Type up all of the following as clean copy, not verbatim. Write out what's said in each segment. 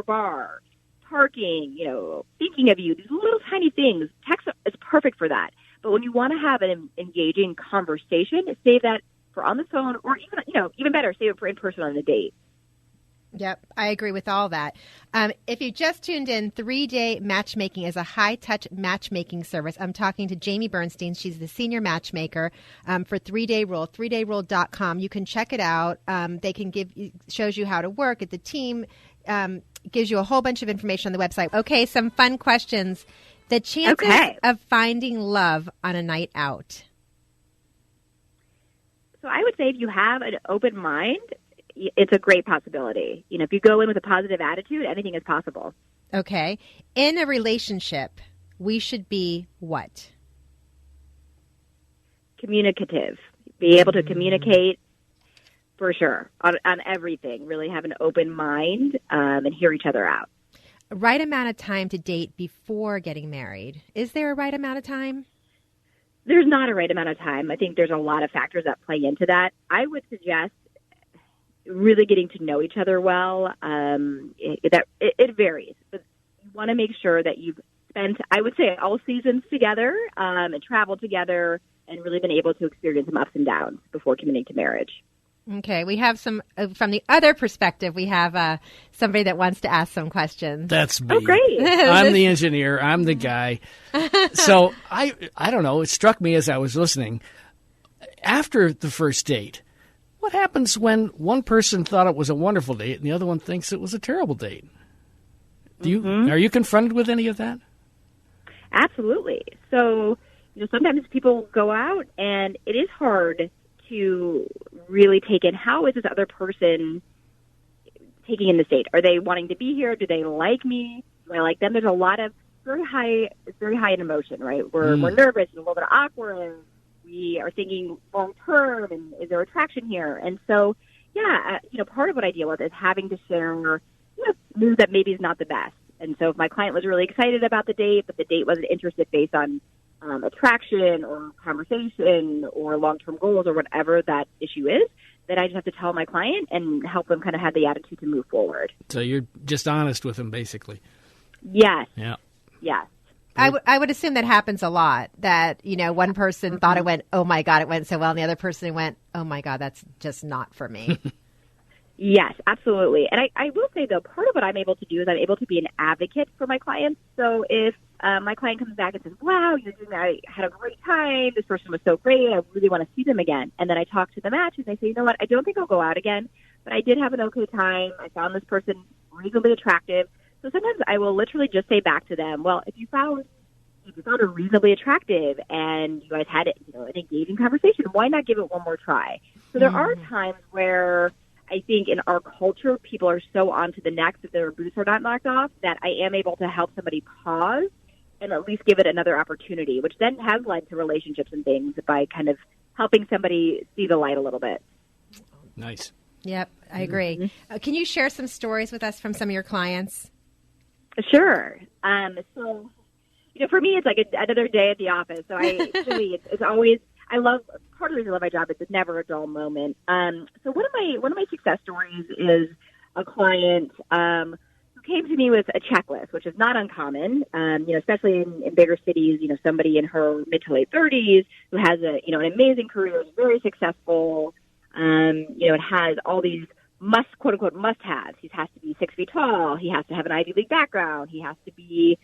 bar, parking, thinking of you, these little tiny things. Text is perfect for that. But when you want to have an engaging conversation, save that for on the phone, or even better, save it for in person on a date. Yep, I agree with all that. If you just tuned in, 3-Day Matchmaking is a high-touch matchmaking service. I'm talking to Jaime Bernstein. She's the senior matchmaker for 3-Day Rule, 3dayrule.com. You can check it out. They can shows you how to work at the team, gives you a whole bunch of information on the website. Okay, some fun questions. The chances of finding love on a night out. So I would say if you have an open mind, it's a great possibility. If you go in with a positive attitude, anything is possible. Okay. In a relationship, we should be what? Communicative. Be able to communicate for sure on everything. Really have an open mind and hear each other out. Right amount of time to date before getting married. Is there a right amount of time? There's not a right amount of time. I think there's a lot of factors that play into that. I would suggest really getting to know each other well. It varies, but you want to make sure that you've spent, I would say, all seasons together and traveled together and really been able to experience some ups and downs before committing to marriage. Okay, we have some, from the other perspective, we have somebody that wants to ask some questions. That's me. Oh, great. I'm the engineer. I'm the guy. So I don't know, it struck me as I was listening. After the first date, what happens when one person thought it was a wonderful date and the other one thinks it was a terrible date? Are you confronted with any of that? Absolutely. So, sometimes people go out and it is hard to really take in how is this other person taking in the state. Are they wanting to be here? Do they like me? Do I like them? There's a lot of it's very high in emotion, right? We're nervous and a little bit awkward. We are thinking long term, and is there attraction here? And so, part of what I deal with is having to share news that maybe is not the best. And so if my client was really excited about the date, but the date wasn't interested based on attraction or conversation or long-term goals or whatever that issue is, then I just have to tell my client and help them kind of have the attitude to move forward. So you're just honest with them, basically. Yes. Yeah. Yes. I would assume that happens a lot, that, one person thought it went, oh, my God, it went so well, and the other person went, oh, my God, that's just not for me. Yes, absolutely. And I will say, though, part of what I'm able to do is I'm able to be an advocate for my clients. So if my client comes back and says, wow, I had a great time, this person was so great, I really want to see them again. And then I talk to the match and I say, you know what, I don't think I'll go out again, but I did have an okay time. I found this person reasonably attractive. So sometimes I will literally just say back to them, well, if you found her reasonably attractive and you guys had an engaging conversation, why not give it one more try? So there are times where I think in our culture, people are so on to the next that their boots are not knocked off that I am able to help somebody pause and at least give it another opportunity, which then has led to relationships and things by kind of helping somebody see the light a little bit. Nice. Yep, I agree. Mm-hmm. Can you share some stories with us from some of your clients? Sure. So, for me, it's like another day at the office. So it's always, part of the reason I love my job is it's never a dull moment. So one of my success stories is a client who came to me with a checklist, which is not uncommon, especially in bigger cities, somebody in her mid to late 30s who has an amazing career, is very successful, it has all these quote unquote must-haves. He has to be 6 feet tall. He has to have an Ivy League background. He has to be,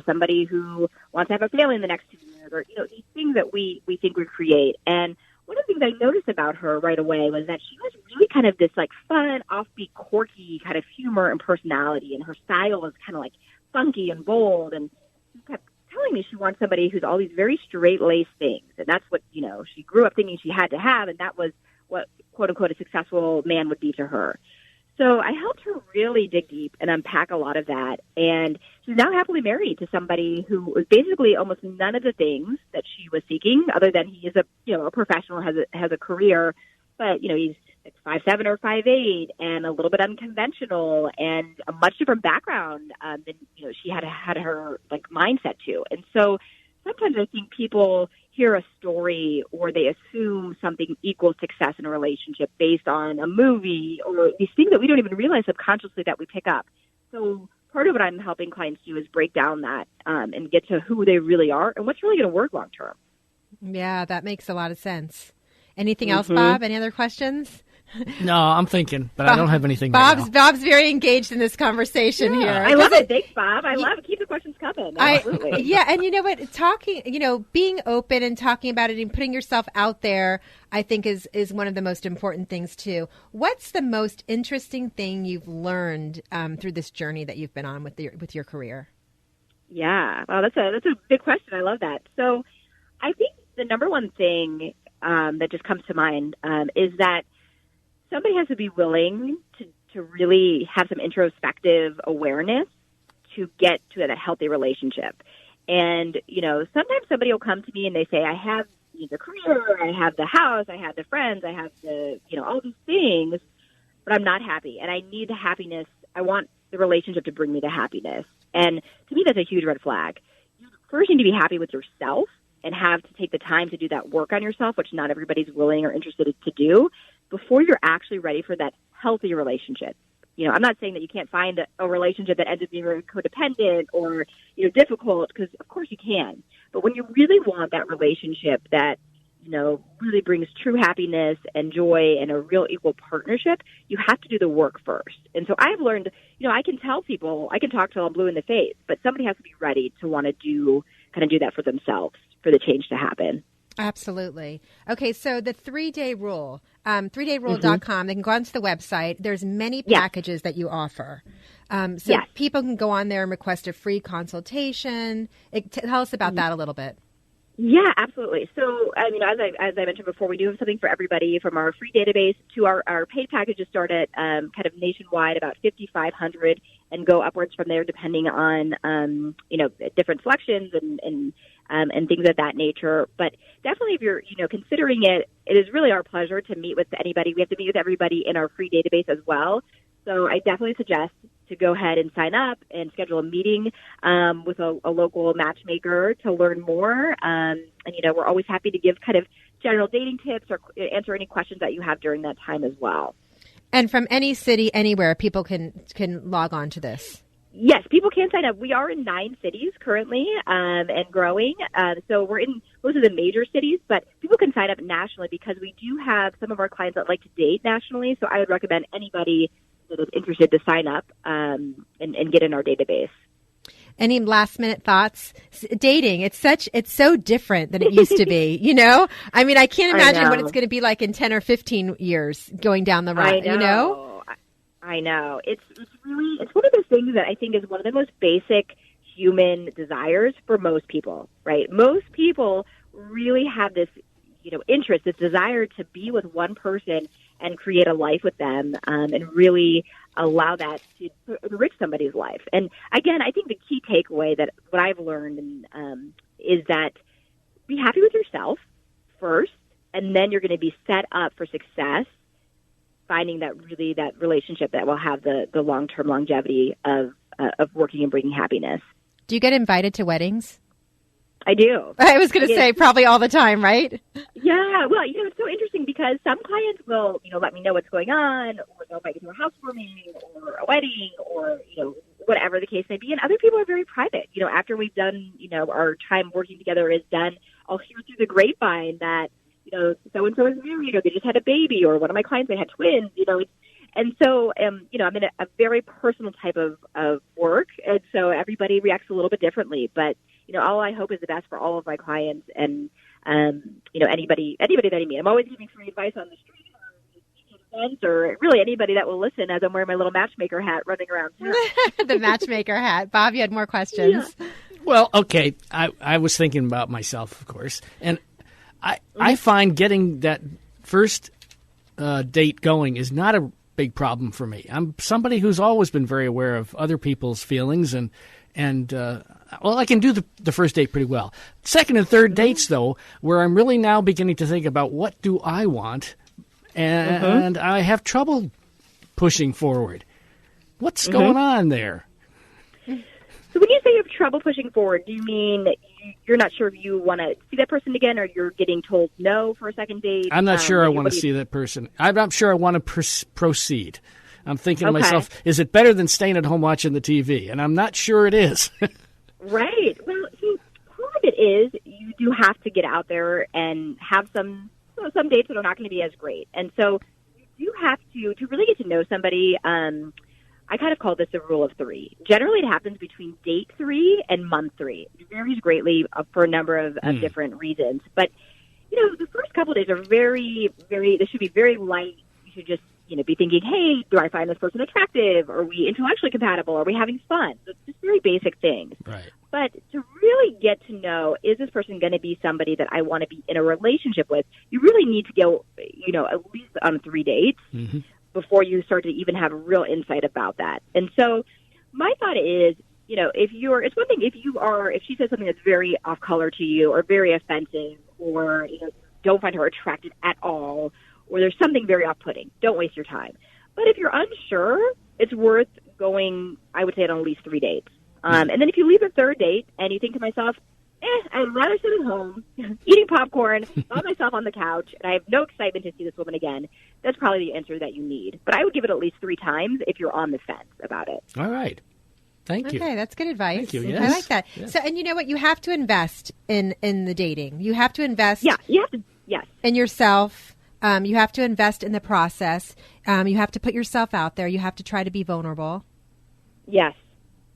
somebody who wants to have a family in the next 2 years, or, these things that we think we create. And one of the things I noticed about her right away was that she was really kind of this like fun, offbeat, quirky kind of humor and personality. And her style was kind of like funky and bold. And she kept telling me she wants somebody who's all these very straight-laced things. And that's what, she grew up thinking she had to have. And that was what, quote unquote, a successful man would be to her. So I helped her really dig deep and unpack a lot of that. And she's now happily married to somebody who was basically almost none of the things that she was seeking, other than he is a professional, has a career, but, he's like 5'7" or 5'8", and a little bit unconventional and a much different background than, she had her like mindset to. And so sometimes I think people hear a story or they assume something equals success in a relationship based on a movie or these things that we don't even realize subconsciously that we pick up. So part of what I'm helping clients do is break down that and get to who they really are and what's really going to work long term. Yeah, that makes a lot of sense. Anything else, Bob? Any other questions? No, I'm thinking, but I don't have anything right now. Bob's very engaged in this conversation here. I love it. Thanks, Bob. I love it. Keep the questions coming. Absolutely. Yeah, and you know what? Being open and talking about it and putting yourself out there, I think is one of the most important things too. What's the most interesting thing you've learned through this journey that you've been on with your career? Yeah, well, that's a big question. I love that. So, I think the number one thing that just comes to mind is that somebody has to be willing to really have some introspective awareness to get to a healthy relationship. And, sometimes somebody will come to me and they say, I have the career, I have the house, I have the friends, I have the, all these things, but I'm not happy. And I need the happiness. I want the relationship to bring me the happiness. And to me, that's a huge red flag. You first need to be happy with yourself and have to take the time to do that work on yourself, which not everybody's willing or interested to do, before you're actually ready for that healthy relationship. I'm not saying that you can't find a relationship that ends up being very codependent or, difficult, because of course you can. But when you really want that relationship that, really brings true happiness and joy and a real equal partnership, you have to do the work first. And so I've learned, I can tell people, I can talk till I'm blue in the face, but somebody has to be ready to want to do that for themselves, for the change to happen. Absolutely. Okay, so the 3-day rule, 3dayrule.com, they can go onto the website. There's many packages that you offer. People can go on there and request a free consultation. Tell us about that a little bit. Yeah, absolutely. So, as I mentioned before, we do have something for everybody, from our free database to our paid packages start at kind of nationwide, about $5,500, and go upwards from there depending on, different selections and things of that nature. But definitely, if you're, considering it, it is really our pleasure to meet with anybody. We have to meet with everybody in our free database as well. So I definitely suggest to go ahead and sign up and schedule a meeting with a local matchmaker to learn more. And, we're always happy to give kind of general dating tips or answer any questions that you have during that time as well. And from any city, anywhere, people can log on to this. Yes, people can sign up. We are in 9 cities currently and growing. So we're in most of the major cities, but people can sign up nationally because we do have some of our clients that like to date nationally. So I would recommend anybody that is interested to sign up and get in our database. Any last minute thoughts? Dating, it's so different than it used to be, I can't imagine what it's going to be like in 10 or 15 years going down the road, I know. It's one of those things that I think is one of the most basic human desires for most people, right? Most people really have this, interest, this desire to be with one person and create a life with them, and really allow that to enrich somebody's life. And again, I think the key takeaway that what I've learned is that be happy with yourself first, and then you're going to be set up for success, finding that relationship that will have the long-term longevity of working and bringing happiness. Do you get invited to weddings? I do. I was going to say probably all the time, right? Yeah. Well, it's so interesting because some clients will, let me know what's going on, or they'll invite me to a housewarming or a wedding or, whatever the case may be. And other people are very private. After we've done, our time working together is done, I'll hear through the grapevine that, so-and-so is married, or they just had a baby, or one of my clients, they had twins, And so, I'm in a very personal type of work, and so everybody reacts a little bit differently. But, all I hope is the best for all of my clients and, anybody that I meet. I'm always giving free advice on the street or events, or really anybody that will listen as I'm wearing my little matchmaker hat running around town. The matchmaker hat. Bob, you had more questions. Yeah. Well, okay. I was thinking about myself, of course, and I find getting that first date going is not a big problem for me. I'm somebody who's always been very aware of other people's feelings, and I can do the first date pretty well. Second and third dates, though, where I'm really now beginning to think about what do I want, and I have trouble pushing forward. What's going on there? So when you say you have trouble pushing forward, do you mean you're not sure if you want to see that person again, or you're getting told no for a second date? I'm not sure I want to see that person. I'm not sure I want to proceed. I'm thinking to myself, is it better than staying at home watching the TV? And I'm not sure it is. Right. Well, see, part of it is you do have to get out there and have some dates that are not going to be as great. And so you do have to really get to know somebody. I kind of call this a rule of 3. Generally, it happens between date 3 and month 3. It varies greatly for a number of different reasons. But, the first couple of days are very, very, they should be very light. You should just, be thinking, hey, do I find this person attractive? Are we intellectually compatible? Are we having fun? So just very basic things. Right. But to really get to know, is this person going to be somebody that I want to be in a relationship with? You really need to go, at least on 3 dates. Mm-hmm. Before you start to even have real insight about that. And so my thought is, it's one thing if she says something that's very off color to you or very offensive or, don't find her attractive at all, or there's something very off-putting, don't waste your time. But if you're unsure, it's worth going, I would say, on at least 3 dates. And then if you leave a third date and you think to myself, I'd rather sit at home eating popcorn by myself on the couch, and I have no excitement to see this woman again, that's probably the answer that you need. But I would give it at least 3 times if you're on the fence about it. All right. Thank you. Okay, that's good advice. Thank you. Yes. I like that. Yes. So, and you know what? You have to invest in the dating. You have to invest in yourself. You have to invest in the process. You have to put yourself out there. You have to try to be vulnerable. Yes.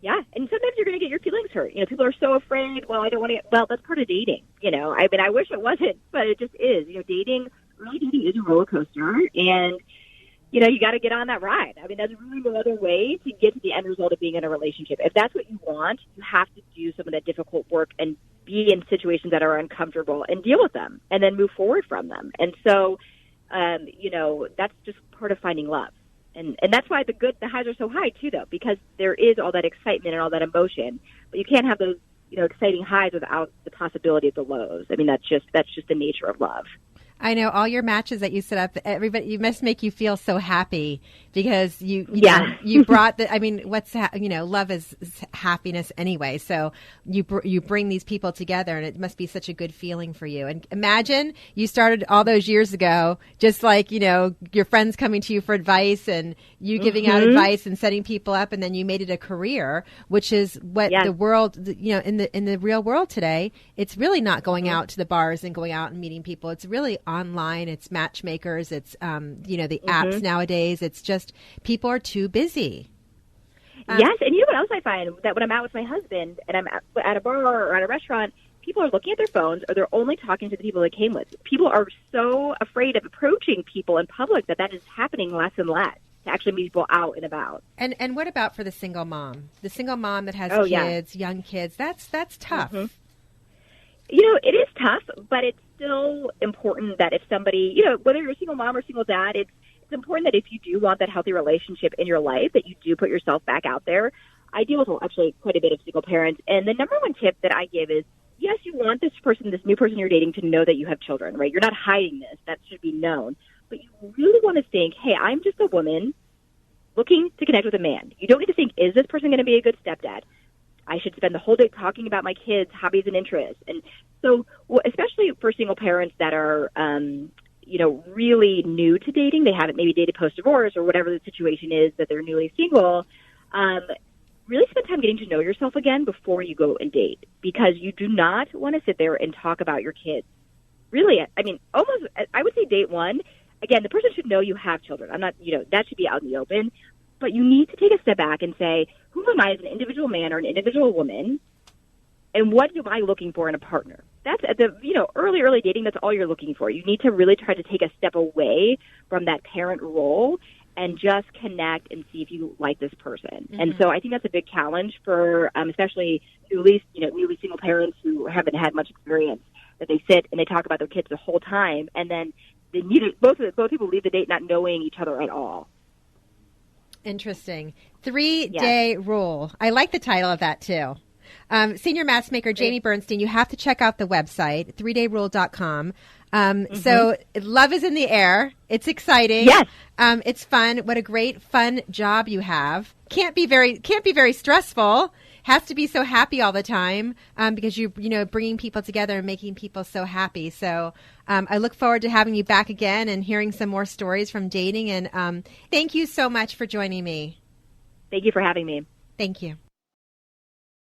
Yeah, and sometimes you're going to get your feelings hurt. People are so afraid, well, I don't want to well, that's part of dating. I wish it wasn't, but it just is. Dating is a roller coaster, and, you got to get on that ride. That's really no other way to get to the end result of being in a relationship. If that's what you want, you have to do some of that difficult work and be in situations that are uncomfortable and deal with them and then move forward from them. And so, that's just part of finding love. And that's why the highs are so high too, though, because there is all that excitement and all that emotion. But you can't have those, exciting highs without the possibility of the lows. That's just the nature of love. I know all your matches that you set up. Everybody, you must make you feel so happy because you brought the. Love is happiness anyway. So you bring these people together, and it must be such a good feeling for you. And imagine you started all those years ago, just like your friends coming to you for advice, and you giving out advice and setting people up, and then you made it a career, which is what the world, in the real world today. It's really not going out to the bars and going out and meeting people. It's really online. It's matchmakers. It's the apps nowadays. It's just people are too busy. Yes, and you know what else I find? That when I'm out with my husband and I'm at a bar or at a restaurant, people are looking at their phones or they're only talking to the people they came with. People are so afraid of approaching people in public that is happening less and less to actually meet people out and about. And what about for the single mom? The single mom that has kids, young kids, that's tough. Mm-hmm. It is tough, but it's still important that if somebody, whether you're a single mom or single dad, it's important that if you do want that healthy relationship in your life, that you do put yourself back out there. I deal with actually quite a bit of single parents, and the number one tip that I give is, yes, you want this new person you're dating to know that you have children, right? You're not hiding this. That should be known. But you really want to think, hey, I'm just a woman looking to connect with a man. You don't need to think, is this person going to be a good stepdad? I should spend the whole day talking about my kids' hobbies and interests. And so, especially for single parents that are, really new to dating, they haven't maybe dated post-divorce or whatever the situation is that they're newly single, really spend time getting to know yourself again before you go and date, because you do not want to sit there and talk about your kids. Really, almost, I would say date one, again, the person should know you have children. I'm not, that should be out in the open. But you need to take a step back and say, who am I as an individual man or an individual woman, and what am I looking for in a partner? That's at the, early dating, that's all you're looking for. You need to really try to take a step away from that parent role and just connect and see if you like this person. Mm-hmm. And so I think that's a big challenge for especially newly single parents who haven't had much experience, that they sit and they talk about their kids the whole time, and then both people leave the date not knowing each other at all. Interesting. 3-day rule. I like the title of that too. Senior matchmaker Jaime Bernstein, you have to check out the website, 3dayrule.com. So love is in the air. It's exciting. Yes. It's fun. What a great fun job you have. Can't be very stressful. has to be so happy all the time because you know, bringing people together and making people so happy. So I look forward to having you back again and hearing some more stories from dating. And thank you so much for joining me. Thank you for having me. Thank you.